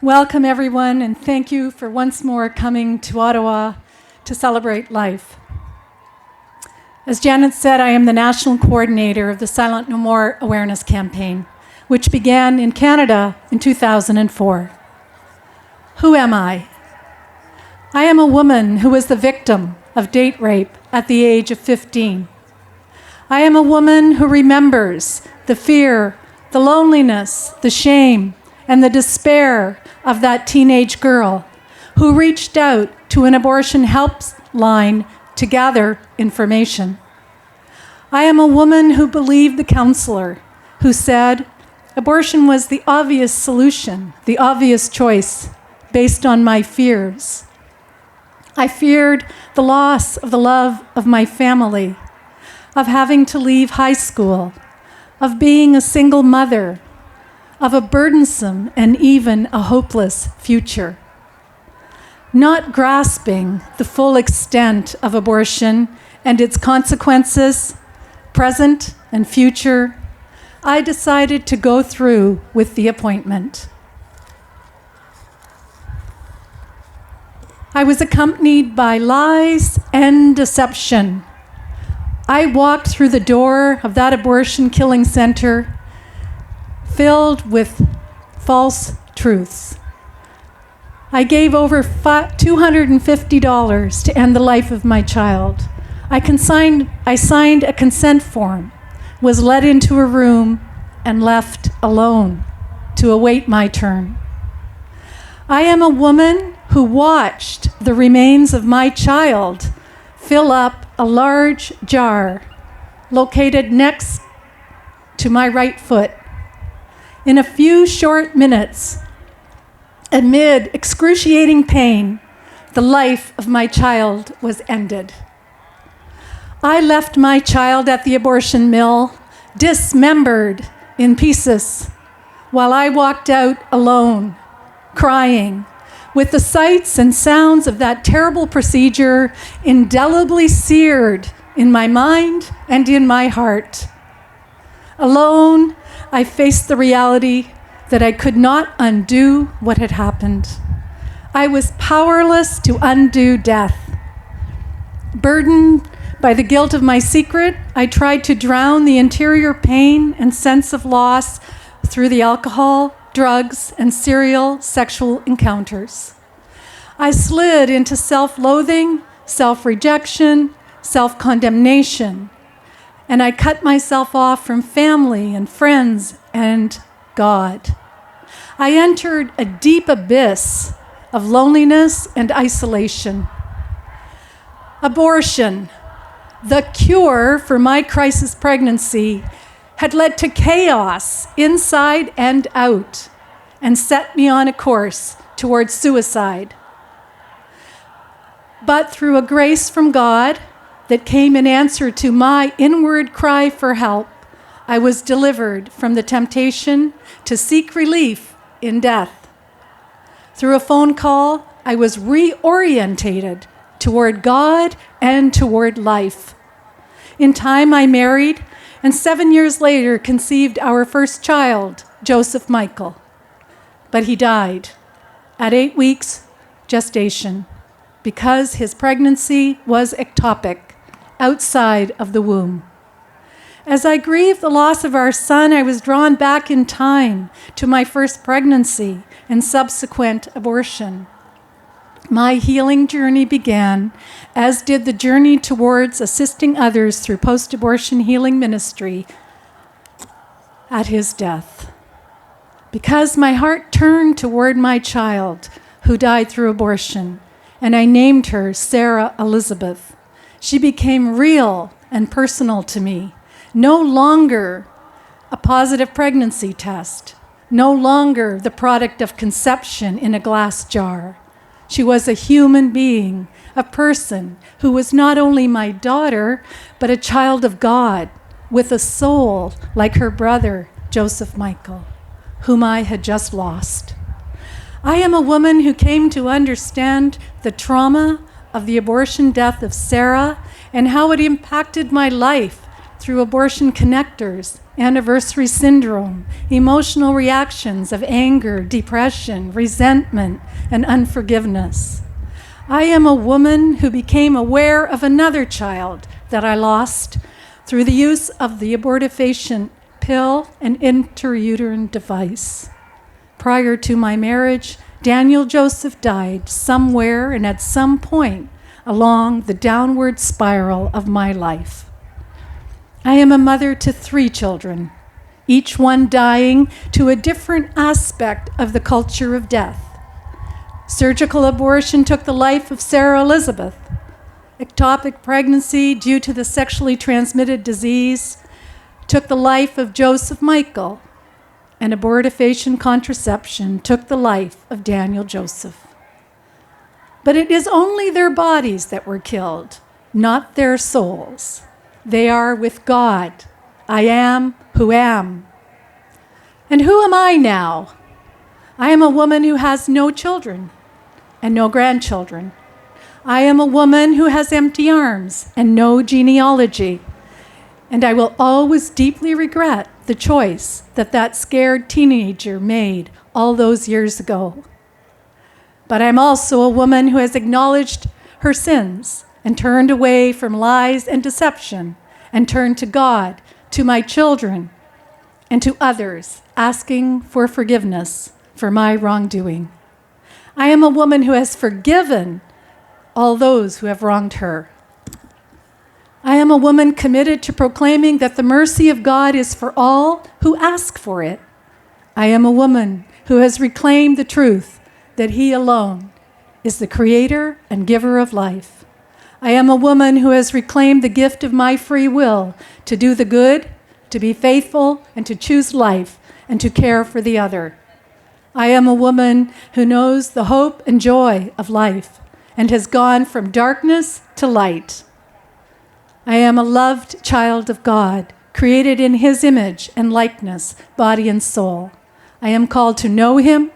Welcome, everyone, and thank you for once more coming to Ottawa to celebrate life. As Janet said, I am the national coordinator of the Silent No More Awareness Campaign, which began in Canada in 2004. Who am I? I am a woman who was the victim of date rape at the age of 15. I am a woman who remembers the fear, the loneliness, the shame, and the despair of that teenage girl who reached out to an abortion helpline to gather information. I am a woman who believed the counselor who said abortion was the obvious solution, the obvious choice, based on my fears. I feared the loss of the love of my family, of having to leave high school, of being a single mother, of a burdensome and even a hopeless future. Not grasping the full extent of abortion and its consequences, present and future, I decided to go through with the appointment. I was accompanied by lies and deception. I walked through the door of that abortion killing center filled with false truths. I gave over $250 to end the life of my child. I signed a consent form, was led into a room, and left alone to await my turn. I am a woman who watched the remains of my child fill up a large jar located next to my right foot. In a few short minutes, amid excruciating pain, the life of my child was ended. I left my child at the abortion mill, dismembered in pieces, while I walked out alone, crying, with the sights and sounds of that terrible procedure indelibly seared in my mind and in my heart. Alone, I faced the reality that I could not undo what had happened. I was powerless to undo death. Burdened by the guilt of my secret, I tried to drown the interior pain and sense of loss through the alcohol, drugs, and serial sexual encounters. I slid into self-loathing, self-rejection, self-condemnation, and I cut myself off from family and friends and God. I entered a deep abyss of loneliness and isolation. Abortion, the cure for my crisis pregnancy, had led to chaos inside and out and set me on a course towards suicide. But through a grace from God that came in answer to my inward cry for help, I was delivered from the temptation to seek relief in death. Through a phone call, I was reorientated toward God and toward life. In time, I married, and 7 years later conceived our first child, Joseph Michael. But he died at 8 weeks gestation because his pregnancy was ectopic, outside of the womb. As I grieved the loss of our son, I was drawn back in time to my first pregnancy and subsequent abortion. My healing journey began, as did the journey towards assisting others through post-abortion healing ministry at his death. Because my heart turned toward my child who died through abortion, and I named her Sarah Elizabeth, she became real and personal to me. No longer a positive pregnancy test, no longer the product of conception in a glass jar. She was a human being, a person who was not only my daughter, but a child of God with a soul like her brother, Joseph Michael, whom I had just lost. I am a woman who came to understand the trauma of the abortion death of Sarah and how it impacted my life through abortion connectors, anniversary syndrome, emotional reactions of anger, depression, resentment, and unforgiveness. I am a woman who became aware of another child that I lost through the use of the abortifacient pill and intrauterine device. Prior to my marriage, Daniel Joseph died somewhere and at some point along the downward spiral of my life. I am a mother to 3 children, each one dying to a different aspect of the culture of death. Surgical abortion took the life of Sarah Elizabeth. Ectopic pregnancy due to the sexually transmitted disease took the life of Joseph Michael, and abortifacient contraception took the life of Daniel Joseph. But it is only their bodies that were killed, not their souls. They are with God. I am who am. And who am I now? I am a woman who has no children and no grandchildren. I am a woman who has empty arms and no genealogy. And I will always deeply regret the choice that scared teenager made all those years ago. But I'm also a woman who has acknowledged her sins and turned away from lies and deception and turned to God, to my children, and to others, asking for forgiveness for my wrongdoing. I am a woman who has forgiven all those who have wronged her. I am a woman committed to proclaiming that the mercy of God is for all who ask for it. I am a woman who has reclaimed the truth that He alone is the creator and giver of life. I am a woman who has reclaimed the gift of my free will to do the good, to be faithful, and to choose life, and to care for the other. I am a woman who knows the hope and joy of life and has gone from darkness to light. I am a loved child of God, created in His image and likeness, body and soul. I am called to know Him,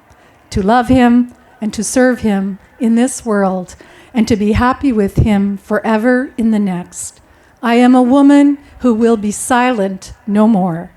to love Him, and to serve Him in this world, and to be happy with Him forever in the next. I am a woman who will be silent no more.